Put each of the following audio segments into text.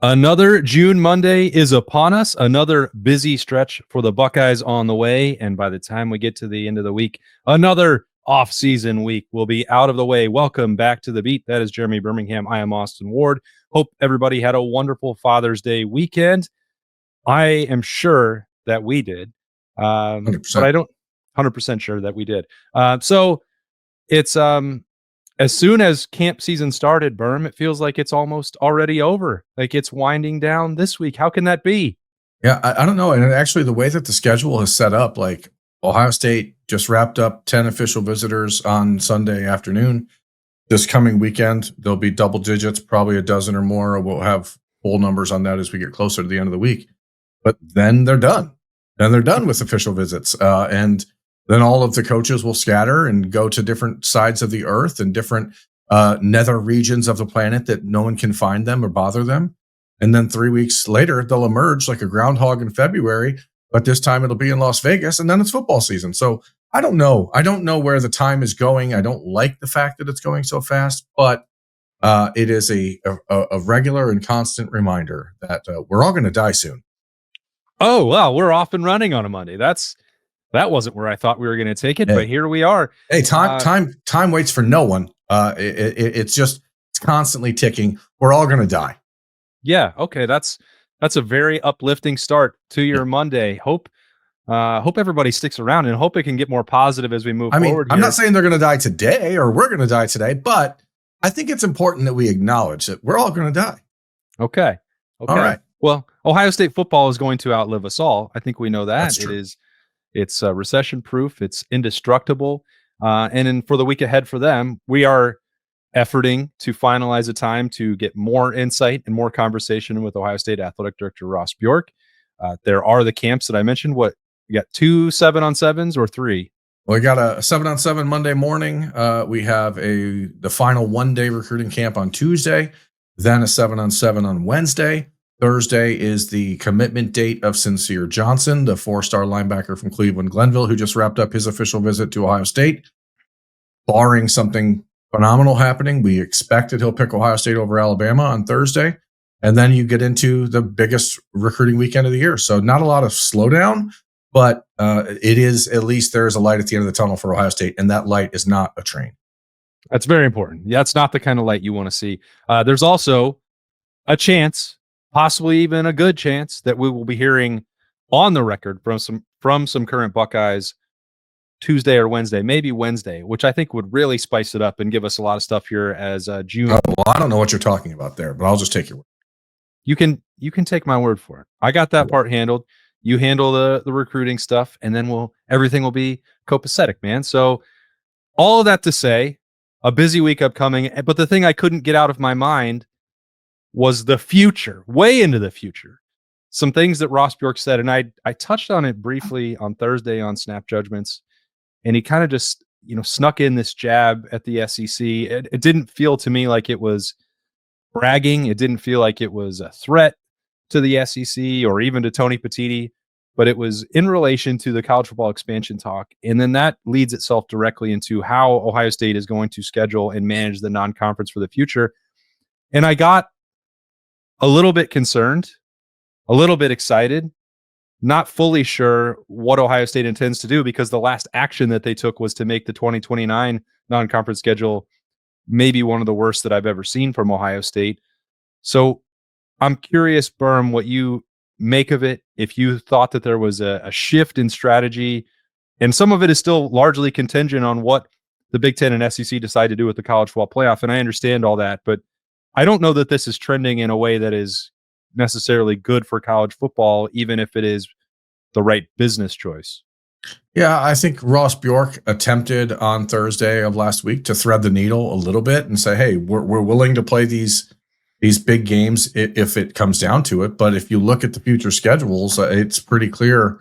Another June Monday is upon us. Another busy stretch for the Buckeyes on the way. And by the time we get to the end of the week, another off-season week will be out of the way. Welcome back to The Beat. That is Jeremy Birmingham. I am Austin Ward. Hope everybody had a wonderful Father's Day weekend. I am sure that we did. But I don't 100% sure that we did. So it's as soon as camp season started, Berm, it feels like it's almost already over. Like it's winding down this week. How can that be? Yeah, I don't know. And actually, the way that the schedule is set up, like Ohio State just wrapped up 10 official visitors on Sunday afternoon. This coming weekend, there'll be double digits, probably a dozen or more. We'll have full numbers on that as we get closer to the end of the week. But then they're done. Then they're done with official visits. And then all of the coaches will scatter and go to different sides of the earth and different nether regions of the planet that no one can find them or bother them. And then 3 weeks later, they'll emerge like a groundhog in February, but this time it'll be in Las Vegas, and then it's football season. So I don't know. I don't know where the time is going. I don't like the fact that it's going so fast, but it is a regular and constant reminder that we're all going to die soon. Oh, wow. We're off and running on a Monday. That wasn't where I thought we were going to take it, but here we are. Hey, time waits for no one. It's constantly ticking. We're all going to die. Yeah. Okay. That's a very uplifting start to your Monday. Hope everybody sticks around and hope it can get more positive as we move forward. I'm not saying they're going to die today or we're going to die today, but I think it's important that we acknowledge that we're all going to die. Okay. All right. Well, Ohio State football is going to outlive us all. I think we know that. That's true. It's recession proof. It's indestructible. And for the week ahead for them, we are efforting to finalize a time to get more insight and more conversation with Ohio State Athletic Director Ross Bjork. There are the camps that I mentioned. What, you got 2 7-on-7s or 3? Well, we got a 7-on-7 Monday morning. We have the final 1-day recruiting camp on Tuesday, then a 7-on-7 on Wednesday. Thursday is the commitment date of Sincere Johnson, the 4-star linebacker from Cleveland Glenville, who just wrapped up his official visit to Ohio State. Barring something phenomenal happening, we expect that he'll pick Ohio State over Alabama on Thursday. And then you get into the biggest recruiting weekend of the year. So not a lot of slowdown, but it is, at least there is a light at the end of the tunnel for Ohio State, and that light is not a train. That's very important. Yeah, it's not the kind of light you want to see. There's also a chance, possibly even a good chance, that we will be hearing on the record from some current Buckeyes Tuesday or Wednesday, maybe Wednesday, which I think would really spice it up and give us a lot of stuff here as June. Oh, well, I don't know what you're talking about there, but I'll just take your word. You can take my word for it. I got that part handled. You handle the recruiting stuff, and then everything will be copacetic, man. So all of that to say, a busy week upcoming. But the thing I couldn't get out of my mind was the future, way into the future. Some things that Ross Bjork said, and I touched on it briefly on Thursday on Snap Judgments, and he kind of just snuck in this jab at the SEC. It didn't feel to me like it was bragging. It didn't feel like it was a threat to the SEC or even to Tony Petitti, but it was in relation to the college football expansion talk. And then that leads itself directly into how Ohio State is going to schedule and manage the non-conference for the future. And I got a little bit concerned, a little bit excited, not fully sure what Ohio State intends to do, because the last action that they took was to make the 2029 non-conference schedule maybe one of the worst that I've ever seen from Ohio State. So I'm curious, Berm, what you make of it, if you thought that there was a shift in strategy, and some of it is still largely contingent on what the Big Ten and SEC decide to do with the college football playoff. And I understand all that, but I don't know that this is trending in a way that is necessarily good for college football, even if it is the right business choice. Yeah, I think Ross Bjork attempted on Thursday of last week to thread the needle a little bit and say, hey, we're willing to play these big games if it comes down to it. But if you look at the future schedules, it's pretty clear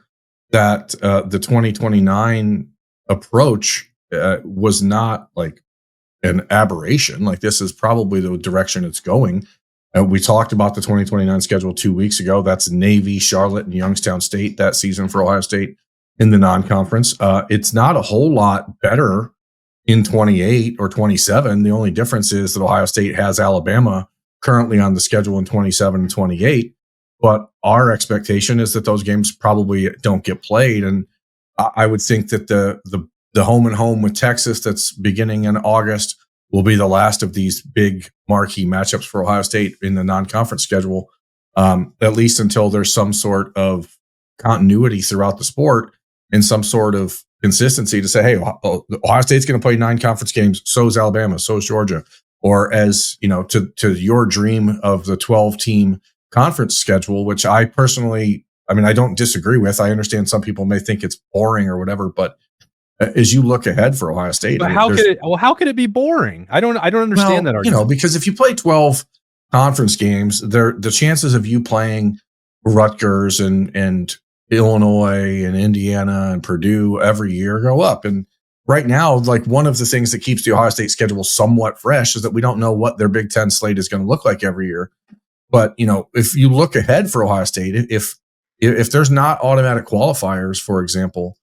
that the 2029 approach was not like an aberration. Like, this is probably the direction it's going. We talked about the 2029 schedule 2 weeks ago. That's Navy, Charlotte, and Youngstown State that season for Ohio State in the non-conference. It's not a whole lot better in 28 or 27. The only difference is that Ohio State has Alabama currently on the schedule in 27 and 28. But our expectation is that those games probably don't get played. And I would think that the home and home with Texas that's beginning in August will be the last of these big marquee matchups for Ohio State in the non-conference schedule, at least until there's some sort of continuity throughout the sport and some sort of consistency to say, hey, Ohio State's going to play 9 conference games. So is Alabama. So is Georgia. Or as, to your dream of the 12-team conference schedule, which I personally, I don't disagree with. I understand some people may think it's boring or whatever, but as you look ahead for Ohio State, but how could it be boring? I don't understand that argument. Because if you play 12 conference games, the chances of you playing Rutgers and Illinois and Indiana and Purdue every year go up. And right now, like, one of the things that keeps the Ohio State schedule somewhat fresh is that we don't know what their Big Ten slate is going to look like every year. But, if you look ahead for Ohio State, if there's not automatic qualifiers, for example,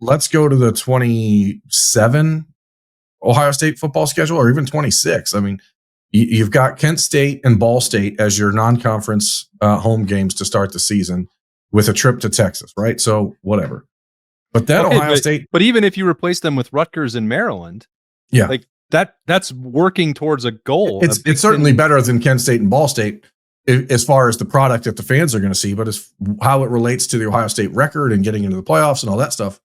let's go to the 27 Ohio State football schedule, or even 26. You've got Kent State and Ball State as your non-conference home games to start the season, with a trip to Texas, right? So whatever. But then Ohio State. But even if you replace them with Rutgers and Maryland, yeah, like that's working towards a goal. It's certainly better than Kent State and Ball State as far as the product that the fans are going to see, but as how it relates to the Ohio State record and getting into the playoffs and all that stuff.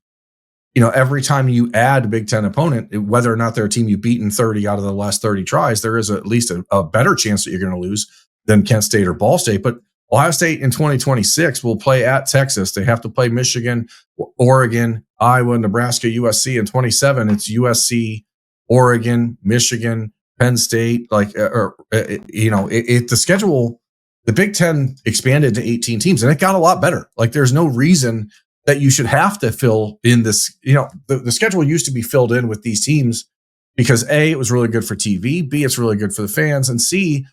Every time you add a Big Ten opponent, whether or not they're a team you've beaten 30 out of the last 30 tries, there is at least a better chance that you're going to lose than Kent State or Ball State. But Ohio State in 2026 will play at Texas. They have to play Michigan, Oregon, Iowa, Nebraska, USC. In 27, it's USC, Oregon, Michigan, Penn State. The schedule, the Big Ten expanded to 18 teams, and it got a lot better. Like, there's no reason that you should have to fill in this. The schedule used to be filled in with these teams because A, it was really good for TV, B, it's really good for the fans, and C,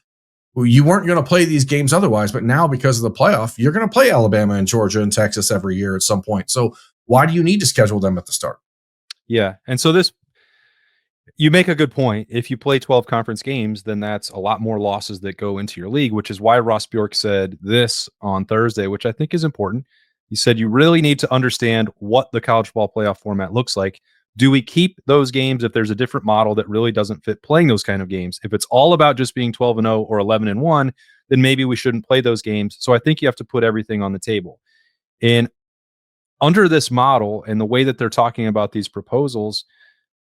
you weren't going to play these games otherwise. But now, because of the playoff, you're going to play Alabama and Georgia and Texas every year at some point. So why do you need to schedule them at the start? Yeah. And so you make a good point. If you play 12 conference games, then that's a lot more losses that go into your league, which is why Ross Bjork said this on Thursday, which I think is important. He said, you really need to understand what the college football playoff format looks like. Do we keep those games if there's a different model that really doesn't fit playing those kind of games? If it's all about just being 12-0 or 11-1, then maybe we shouldn't play those games. So I think you have to put everything on the table. And under this model and the way that they're talking about these proposals,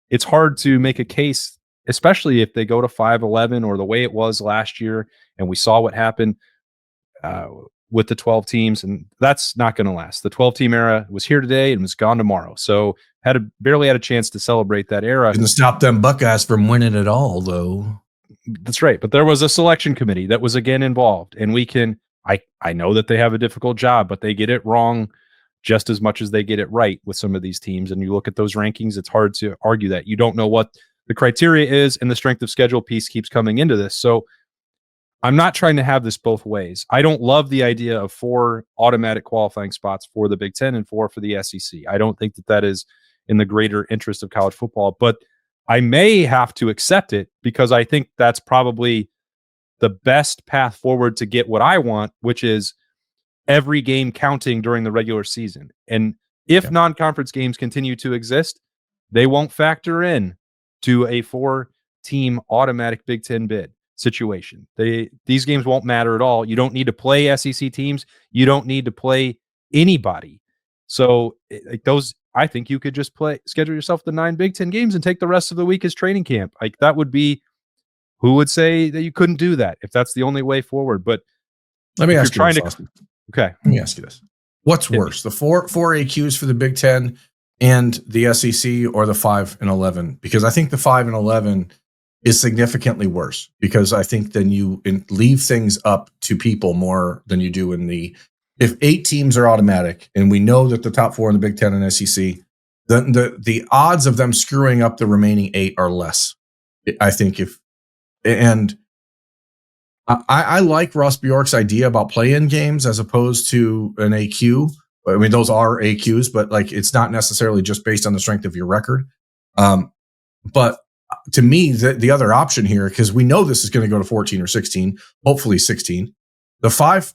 it's hard to make a case, especially if they go to 5-11 or the way it was last year. And we saw what happened with the 12 teams, and that's not going to last. The 12-team era was here today and was gone tomorrow. So barely had a chance to celebrate that era. Didn't stop them Buckeyes from winning it all, though. That's right. But there was a selection committee that was again involved, and I know that they have a difficult job, but they get it wrong just as much as they get it right with some of these teams. And you look at those rankings, it's hard to argue that. You don't know what the criteria is, and the strength of schedule piece keeps coming into this. So I'm not trying to have this both ways. I don't love the idea of 4 automatic qualifying spots for the Big Ten and 4 for the SEC. I don't think that is in the greater interest of college football, but I may have to accept it because I think that's probably the best path forward to get what I want, which is every game counting during the regular season. And if non-conference games continue to exist, they won't factor in to a 4-team automatic Big Ten bid situation. These games won't matter at all. You don't need to play SEC teams. You don't need to play anybody. So I think you could just schedule yourself the 9 Big Ten games and take the rest of the week as training camp. Like, that would be, who would say that you couldn't do that if that's the only way forward? But let me ask you this, Austin. Okay. Let me ask you this. What's worse, the four AQs for the Big Ten and the SEC, or the 5-11? Because I think the 5-11 is significantly worse, because I think then you leave things up to people more than you do if 8 teams are automatic, and we know that the top 4 in the Big Ten and SEC, the odds of them screwing up the remaining 8 are less. I think I like Ross Bjork's idea about play-in games as opposed to an AQ. I mean, those are AQs, but it's not necessarily just based on the strength of your record. But to me, the other option here, because we know this is going to go to 14 or 16, hopefully 16. The five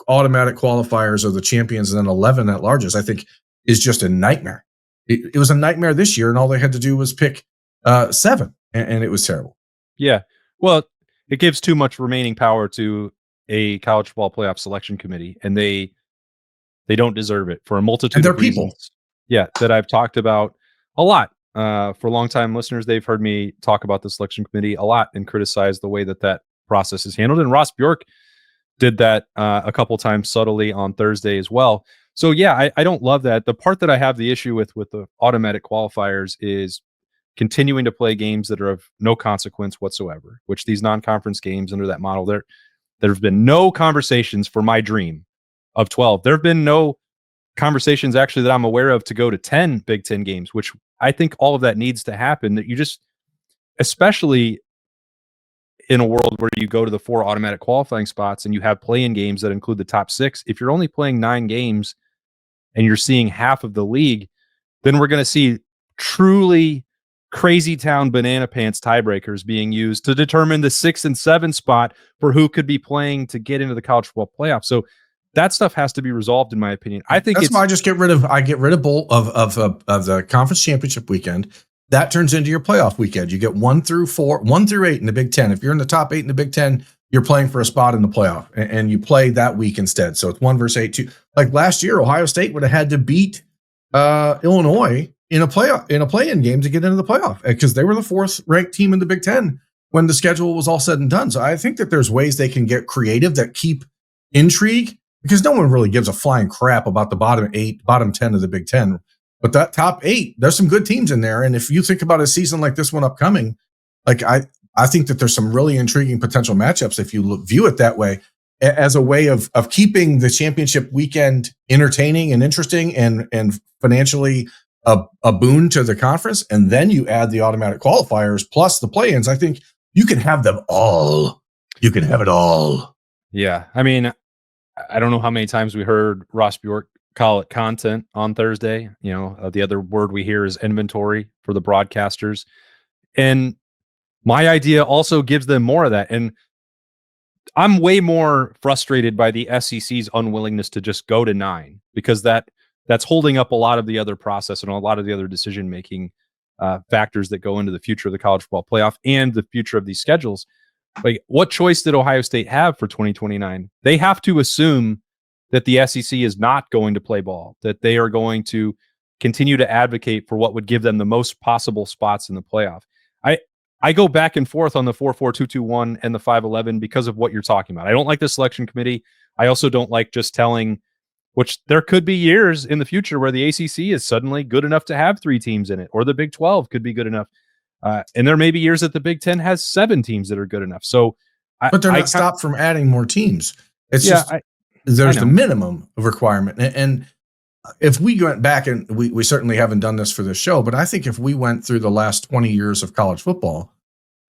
automatic qualifiers are the champions, and then 11 at larges, I think, is just a nightmare. It was a nightmare this year, and all they had to do was pick 7, and it was terrible. Yeah. Well, it gives too much remaining power to a college football playoff selection committee, and they don't deserve it for a multitude of reasons. People. Yeah, that I've talked about a lot. For longtime listeners, they've heard me talk about the selection committee a lot and criticize the way that process is handled. And Ross Bjork did that a couple times subtly on Thursday as well. So yeah, I don't love that. The part that I have the issue with the automatic qualifiers is continuing to play games that are of no consequence whatsoever, which these non-conference games under that model, there have been no conversations for my dream of 12. There have been no conversations actually that I'm aware of to go to 10 Big Ten games, which I think all of that needs to happen. That you just, especially in a world where you go to the 4 automatic qualifying spots and you have play-in games that include the top 6, if you're only playing 9 games and you're seeing half of the league, then we're going to see truly crazy town banana pants tiebreakers being used to determine the 6 and 7 spot for who could be playing to get into the college football playoff. So that stuff has to be resolved, in my opinion. I think that's why I just get rid of the conference championship weekend. That turns into your playoff weekend. You get 1 through 8 in the Big Ten. If you're in the top 8 in the Big Ten, you're playing for a spot in the playoff, and you play that week instead. So it's 1 versus 8. 2. Like last year, Ohio State would have had to beat Illinois in a play-in game to get into the playoff, because they were the 4th ranked team in the Big Ten when the schedule was all said and done. So I think that there's ways they can get creative that keep intrigue, because no one really gives a flying crap about the bottom 10 of the Big Ten. But that top 8, there's some good teams in there. And if you think about a season like this one upcoming, like I think that there's some really intriguing potential matchups if you view it that way, as a way of keeping the championship weekend entertaining and interesting and financially a boon to the conference. And then you add the automatic qualifiers plus the play-ins. I think you can have them all. You can have it all. Yeah. I mean, I don't know how many times we heard Ross Bjork call it content on Thursday. The other word we hear is inventory for the broadcasters. And my idea also gives them more of that. And I'm way more frustrated by the SEC's unwillingness to just go to 9, because that's holding up a lot of the other process and a lot of the other decision-making factors that go into the future of the college football playoff and the future of these schedules. Like, what choice did Ohio State have for 2029? They have to assume that the SEC is not going to play ball, that they are going to continue to advocate for what would give them the most possible spots in the playoff. I go back and forth on the 4-4-2-2-1 and the 5-11 because of what you're talking about. I don't like the selection committee. I also don't like just telling, which there could be years in the future where the ACC is suddenly good enough to have 3 teams in it, or the Big 12 could be good enough. And there may be years that the Big 10 has 7 teams that are good enough. So, but they're not stopped from adding more teams. It's there's the minimum of requirement. And if we went back, and we certainly haven't done this for this show, but I think if we went through the last 20 years of college football,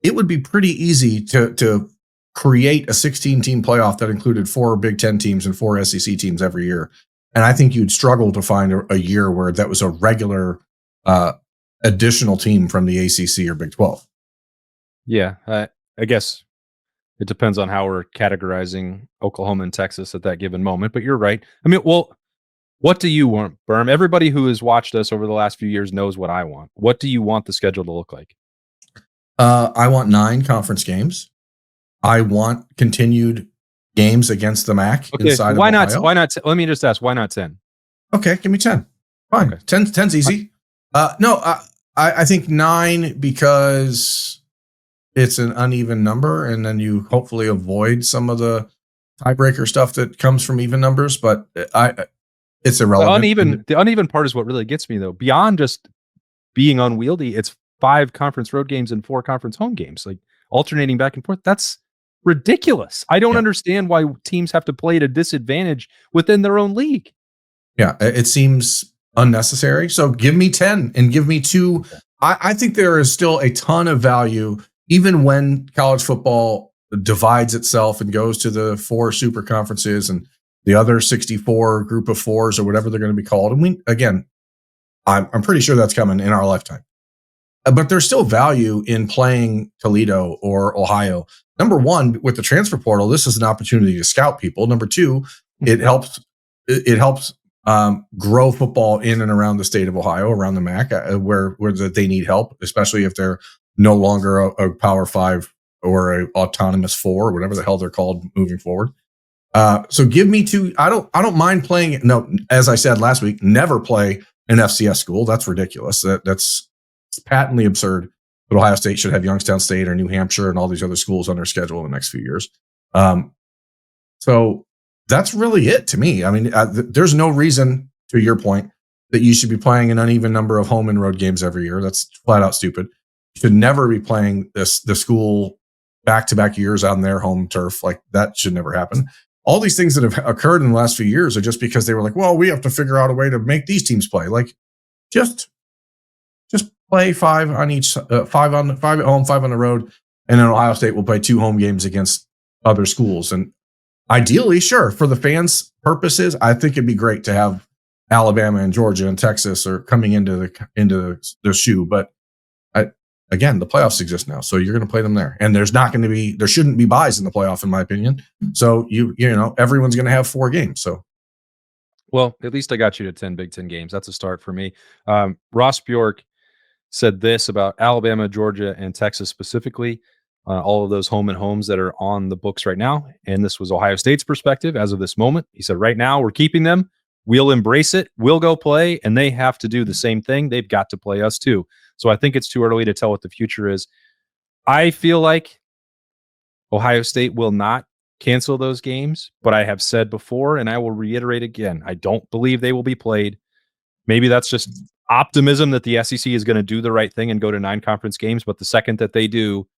it would be pretty easy to create a 16-team playoff that included 4 Big Ten teams and 4 SEC teams every year. And I think you'd struggle to find a year where that was a regular additional team from the ACC or Big 12. Yeah, I guess it depends on how we're categorizing Oklahoma and Texas at that given moment. But you're right. I mean, well, what do you want, Birm? Everybody who has watched us over the last few years knows what I want. What do you want the schedule to look like? I want 9 conference games. I want continued games against the MAC inside why of not? Ohio. Why not? Let me just ask, why not 10? Okay, give me 10. Fine. Okay. 10's easy. I think 9 because it's an uneven number, and then you hopefully avoid some of the tiebreaker stuff that comes from even numbers. But it's irrelevant. The uneven part is what really gets me, though. Beyond just being unwieldy, it's 5 conference road games and 4 conference home games, like alternating back and forth. That's ridiculous. I don't understand why teams have to play at a disadvantage within their own league. Yeah, it seems unnecessary. So give me 10 and give me 2. I think there is still a ton of value, even when college football divides itself and goes to the 4 super conferences and the other 64 group of 4s or whatever they're going to be called. And I'm pretty sure that's coming in our lifetime. but there's still value in playing Toledo or Ohio. Number one, with the transfer portal, this is an opportunity to scout people. Number two, it helps grow football in and around the state of Ohio, around the MAC, where they need help, especially if they're no longer a Power 5 or a autonomous 4, or whatever the hell they're called moving forward. So give me two. I don't mind playing. No, as I said last week, never play an FCS school. That's ridiculous. That's patently absurd. But Ohio State should have Youngstown State or New Hampshire and all these other schools on their schedule in the next few years. So that's really it to me. I mean, there's no reason, to your point, that you should be playing an uneven number of home and road games every year. That's flat out stupid. You should never be playing the school back-to-back years on their home turf. Like, that should never happen. All these things that have occurred in the last few years are just because they were like, well, we have to figure out a way to make these teams play. Like, just play 5 on each, 5 at home, 5 on the road, and then Ohio State will play 2 home games against other schools. And ideally, sure, for the fans' purposes, I think it'd be great to have Alabama and Georgia and Texas are coming into the shoe. But again, the playoffs exist now, so you're going to play them there, and there shouldn't be buys in the playoff, in my opinion. So you know, everyone's going to have 4 games. So, well, at least I got you to 10 Big Ten games. That's a start for me. Ross Bjork said this about Alabama, Georgia, and Texas specifically, all of those home and homes that are on the books right now. And this was Ohio State's perspective as of this moment. He said, right now we're keeping them. We'll embrace it. We'll go play, and they have to do the same thing. They've got to play us too. So I think it's too early to tell what the future is. I feel like Ohio State will not cancel those games, but I have said before, and I will reiterate again, I don't believe they will be played. Maybe that's just optimism that the SEC is going to do the right thing and go to 9 conference games. But the second that they do,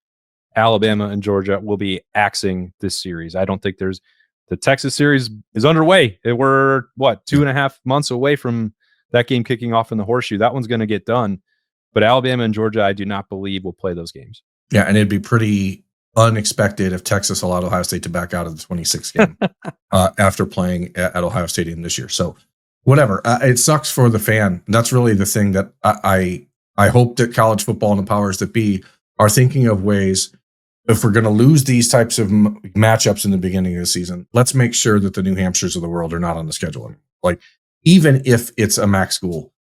Alabama and Georgia will be axing this series. I don't think the Texas series is underway. We're 2.5 months away from that game kicking off in the Horseshoe. That one's going to get done. But Alabama and Georgia, I do not believe will play those games. Yeah, and it'd be pretty unexpected if Texas allowed Ohio State to back out of the 26th game after playing at Ohio Stadium this year. So whatever. It sucks for the fan. That's really the thing that I hope that college football and the powers that be are thinking of ways, if we're going to lose these types of matchups in the beginning of the season, let's make sure that the New Hampshires of the world are not on the schedule anymore. Like, even if it's a MAC school,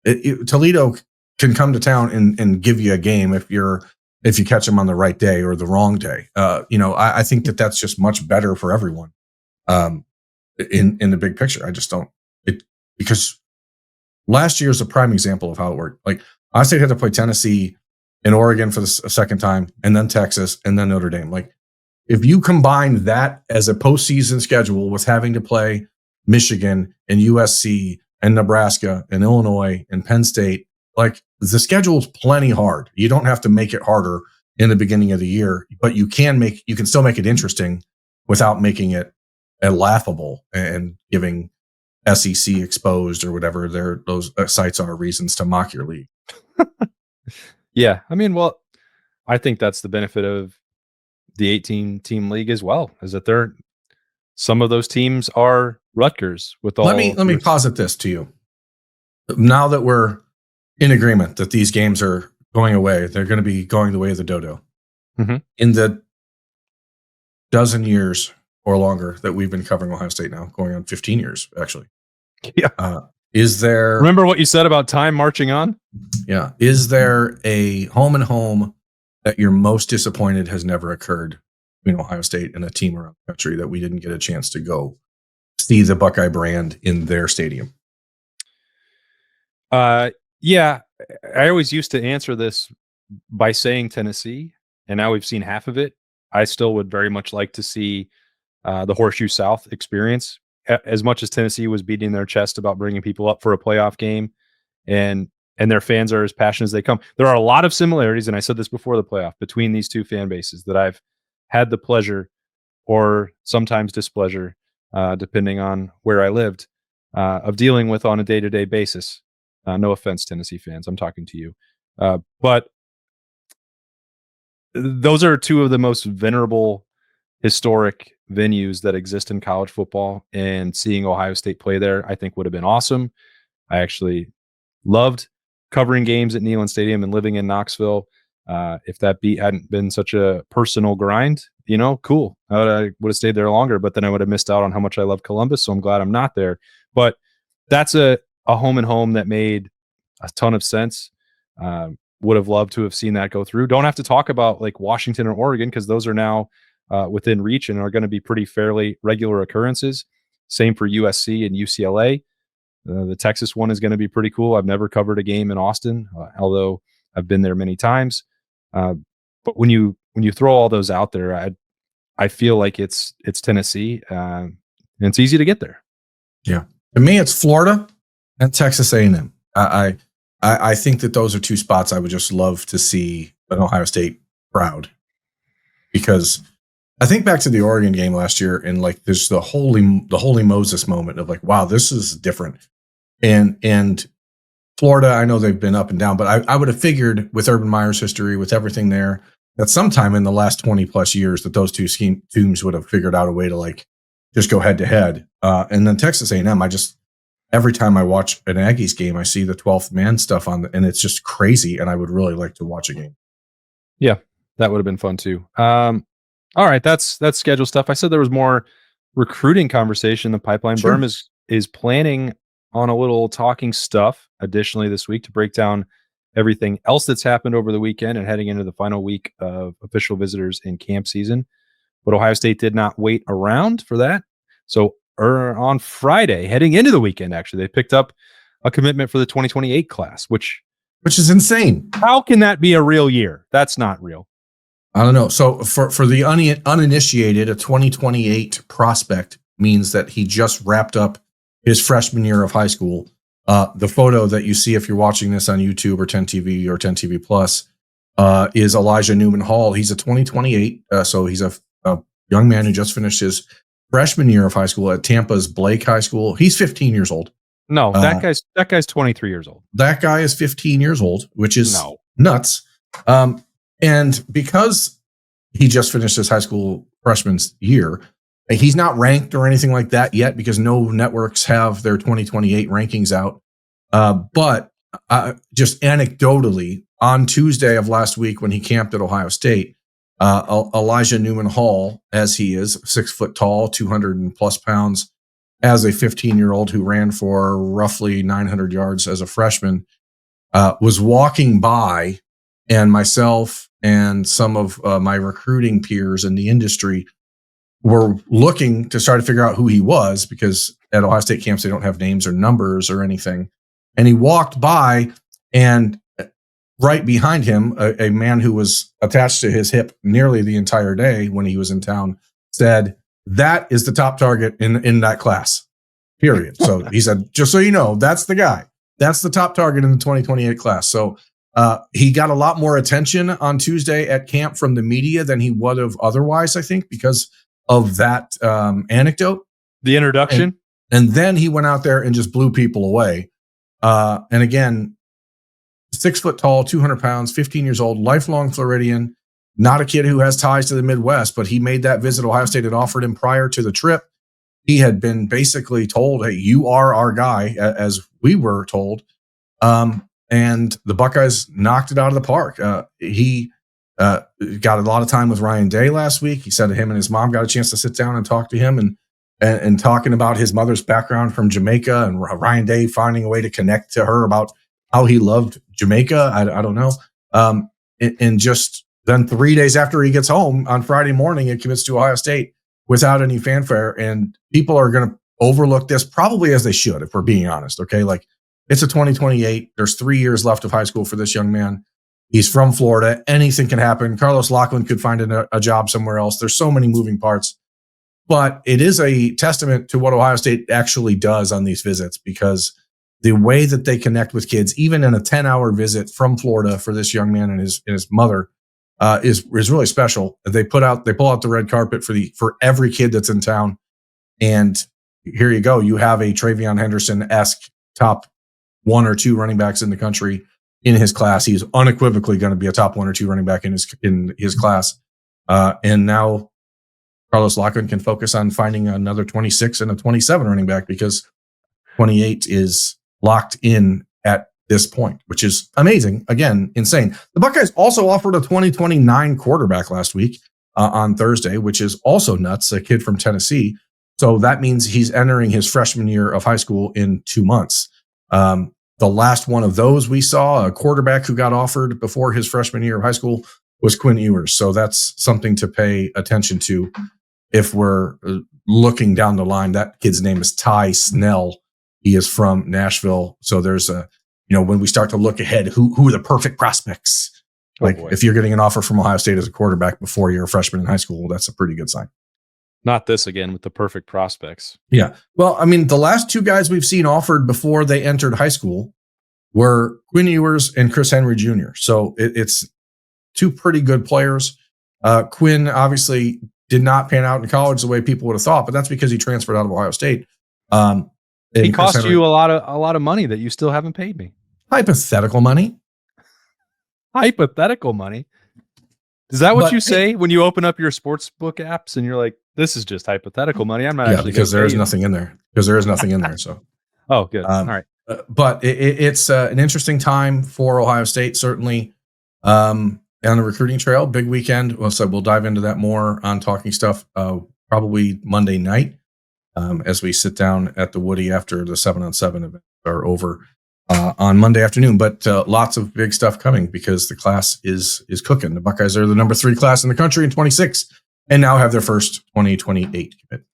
Toledo can come to town and give you a game if you catch them on the right day or the wrong day. I think that that's just much better for everyone in the big picture. I just don't, because last year is a prime example of how it worked. Like, Ohio State had to play Tennessee and Oregon for the second time, and then Texas, and then Notre Dame. Like, if you combine that as a postseason schedule with having to play Michigan and USC and Nebraska and Illinois and Penn State, like, the schedule is plenty hard. You don't have to make it harder in the beginning of the year, but you can still make it interesting without making it laughable and giving SEC exposed or whatever those sites are reasons to mock your league. Yeah, I mean, well, I think that's the benefit of the 18-team league as well, is that some of those teams are Rutgers with all. Let me posit this to you. Now that we're in agreement that these games are going away, they're going to be going the way of the dodo. Mm-hmm. In the dozen years or longer that we've been covering Ohio State now, going on 15 years, actually. Yeah. Is there... Remember what you said about time marching on? Yeah. Is there a home and home that you're most disappointed has never occurred between Ohio State and a team around the country that we didn't get a chance to go see the Buckeye brand in their stadium? Yeah. I always used to answer this by saying Tennessee, and now we've seen half of it. I still would very much like to see the Horseshoe South experience. As much as Tennessee was beating their chest about bringing people up for a playoff game, and their fans are as passionate as they come. There are a lot of similarities, and I said this before the playoff, between these two fan bases that I've had the pleasure or sometimes displeasure, depending on where I lived, of dealing with on a day-to-day basis. No offense, Tennessee fans, I'm talking to you. But those are two of the most venerable, historic venues that exist in college football, and seeing Ohio State play there, I think, would have been awesome. I actually loved covering games at Neyland Stadium and living in Knoxville. If that beat hadn't been such a personal grind, cool. I would have stayed there longer, but then I would have missed out on how much I love Columbus. So I'm glad I'm not there. But that's a home and home that made a ton of sense. Would have loved to have seen that go through. Don't have to talk about like Washington or Oregon because those are now within reach and are going to be pretty fairly regular occurrences. Same for USC and UCLA. The Texas one is going to be pretty cool. I've never covered a game in Austin, although I've been there many times. But when you throw all those out there, I feel like it's Tennessee, and it's easy to get there. Yeah, to me, it's Florida and Texas A&M. I think that those are two spots I would just love to see an Ohio State crowd, because I think back to the Oregon game last year, and like there's the holy Moses moment of like, wow, this is different. And Florida, I know they've been up and down, but I would have figured with Urban Meyer's history, with everything there, that sometime in the last 20 plus years that those two teams would have figured out a way to like just go head to head. And then Texas A&M, every time I watch an Aggies game, I see the 12th man stuff and it's just crazy. And I would really like to watch a game. Yeah, that would have been fun too. All right, that's schedule stuff. I said there was more recruiting conversation in the pipeline. Sure. Birm is planning on a little talking stuff additionally this week to break down everything else that's happened over the weekend and heading into the final week of official visitors in camp season. But Ohio State did not wait around for that. So on Friday, heading into the weekend, actually, they picked up a commitment for the 2028 class, which is insane. How can that be a real year? That's not real. I don't know. So for the uninitiated, a 2028 prospect means that he just wrapped up his freshman year of high school. The photo that you see if you're watching this on YouTube or 10 TV or 10 TV Plus is Elijah Newman Hall. He's a 2028, so he's a young man who just finished his freshman year of high school at Tampa's Blake High School. He's 15 years old. No, that guy's 23 years old. That guy is 15 years old, which is nuts. And because he just finished his high school freshman's year, he's not ranked or anything like that yet because no networks have their 2028 rankings out. But just anecdotally, on Tuesday of last week when he camped at Ohio State, Elijah Newman Hall, as he is, 6 foot tall, 200 plus pounds, as a 15-year-old who ran for roughly 900 yards as a freshman, was walking by, and myself and some of my recruiting peers in the industry were looking to start to figure out who he was, because at Ohio State camps, they don't have names or numbers or anything. And he walked by, and right behind him, a man who was attached to his hip nearly the entire day when he was in town said, "That is the top target in that class, period." So he said, just so you know, that's the guy. That's the top target in the 2028 class. So he got a lot more attention on Tuesday at camp from the media than he would have otherwise, I think, because of that anecdote. The introduction. And then he went out there and just blew people away. And again, 6 foot tall, 200 pounds, 15 years old, lifelong Floridian, not a kid who has ties to the Midwest, but he made that visit. Ohio State had offered him prior to the trip. He had been basically told, "Hey, you are our guy," as we were told. And the Buckeyes knocked it out of the park. He got a lot of time with Ryan Day last week. He said him and his mom got a chance to sit down and talk to him, and talking about his mother's background from Jamaica, and Ryan Day finding a way to connect to her about how he loved Jamaica. I don't know. And just then 3 days after he gets home on Friday morning, he commits to Ohio State without any fanfare. And people are going to overlook this, probably as they should, if we're being honest. Okay. Like, it's a 2028. There's 3 years left of high school for this young man. He's from Florida. Anything can happen. Carlos Loughlin could find a job somewhere else. There's so many moving parts. But it is a testament to what Ohio State actually does on these visits, because the way that they connect with kids, even in a 10-hour visit from Florida for this young man and his mother, is really special. They pull out the red carpet for every kid that's in town. And here you go. You have a Travion Henderson-esque top 1 or 2 running backs in the country in his class. He's unequivocally going to be a top 1 or 2 running back in his class. And now Carlos Loughlin can focus on finding another 26 and a 27 running back, because 28 is locked in at this point, which is amazing. Again, insane. The Buckeyes also offered a 2029 quarterback last week on Thursday, which is also nuts, a kid from Tennessee. So that means he's entering his freshman year of high school in 2 months. The last one of those we saw, a quarterback who got offered before his freshman year of high school, was Quinn Ewers. So that's something to pay attention to if we're looking down the line. That kid's name is Ty Snell. He is from Nashville. So there's when we start to look ahead, who are the perfect prospects? If you're getting an offer from Ohio State as a quarterback before you're a freshman in high school, that's a pretty good sign. Not this again with the perfect prospects. Yeah. Well, I mean, the last two guys we've seen offered before they entered high school were Quinn Ewers and Chris Henry Jr. So it's two pretty good players. Quinn obviously did not pan out in college the way people would have thought, but that's because he transferred out of Ohio State. He cost you a lot of money that you still haven't paid me. Hypothetical money. Hypothetical money. Is that what you say when you open up your sportsbook apps and you're like, this is just hypothetical money? I'm not actually because there is nothing in there. So. Oh, good. All right. But it's an interesting time for Ohio State, certainly on the recruiting trail. Big weekend. So we'll dive into that more on Talking Stuff probably Monday night as we sit down at the Woody after the 7-on-7 events are over on Monday afternoon. But lots of big stuff coming because the class is cooking. The Buckeyes are the number 3 class in the country in 26 and now have their first 2028 commit.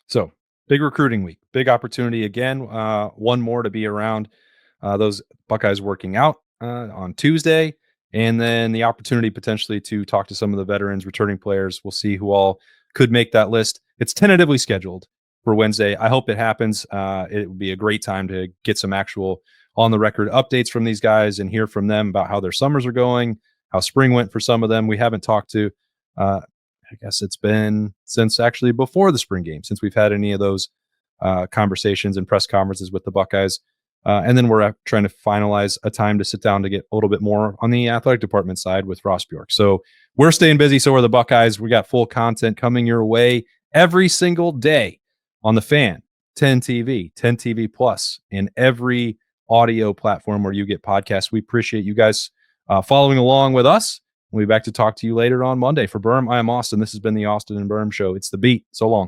So big recruiting week, big opportunity again. One more to be around those Buckeyes working out on Tuesday, and then the opportunity potentially to talk to some of the veterans, returning players. We'll see who all could make that list. It's tentatively scheduled for Wednesday. I hope it happens. It would be a great time to get some actual on the record updates from these guys and hear from them about how their summers are going, how spring went for some of them. We haven't talked to, I guess it's been since actually before the spring game, since we've had any of those conversations and press conferences with the Buckeyes. And then we're trying to finalize a time to sit down to get a little bit more on the athletic department side with Ross Bjork. So we're staying busy. So are the Buckeyes. We got full content coming your way every single day on the Fan, 10 TV, 10 TV Plus, and every audio platform where you get podcasts. We appreciate you guys following along with us. We'll be back to talk to you later on Monday. For Birm, I am Austin. This has been the Austin and Birm Show. It's the beat. So long.